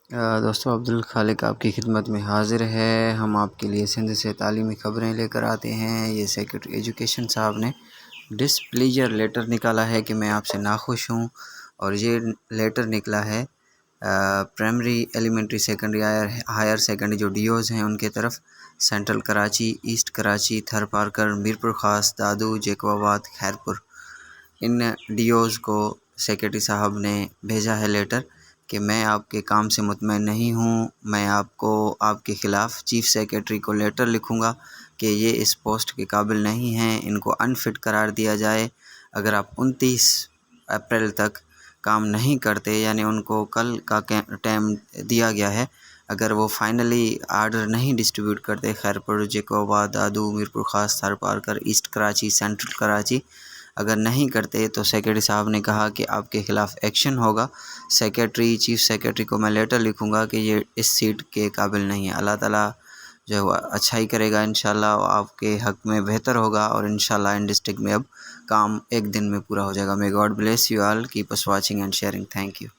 دوستو عبدالخالق آپ کی خدمت میں حاضر ہے۔ ہم آپ کے لیے سندھ سے تعلیمی خبریں لے کر آتے ہیں۔ یہ سیکرٹری ایجوکیشن صاحب نے ڈسپلیجر لیٹر نکالا ہے کہ میں آپ سے ناخوش ہوں، اور یہ لیٹر نکلا ہے primary, elementary, secondary, higher secondary جو ڈی اوز ہیں ان کے طرف، central Karachi, east Karachi, Tharparkar, Mirpur Khas, Dadu, Jacobabad, Khairpur, ان ڈی اوز کو سیکرٹری صاحب نے بھیجا ہے لیٹر کہ میں آپ کے کام سے مطمئن نہیں ہوں، میں آپ کے خلاف چیف سیکرٹری کو لیٹر لکھوں گا کہ یہ اس پوسٹ کے قابل نہیں ہیں، ان کو انفٹ قرار دیا جائے۔ اگر آپ 29 اپریل تک کام نہیں کرتے، یعنی ان کو کل کا ٹائم دیا گیا ہے، اگر وہ فائنلی آرڈر نہیں ڈسٹریبیوٹ کرتے خیرپور، جیکو آباد، دادو، میرپور خاص، تھر پارکر، ایسٹ کراچی، سینٹرل کراچی اگر نہیں کرتے تو سیکرٹری صاحب نے کہا کہ آپ کے خلاف ایکشن ہوگا۔ چیف سیکرٹری کو میں لیٹر لکھوں گا کہ یہ اس سیٹ کے قابل نہیں ہے۔ اللہ تعالیٰ جو اچھائی کرے گا، انشاءاللہ آپ کے حق میں بہتر ہوگا، اور انشاءاللہ ان ڈسٹرکٹ میں اب کام ایک دن میں پورا ہو جائے گا۔ May God bless you all. Keep us watching and sharing. Thank you.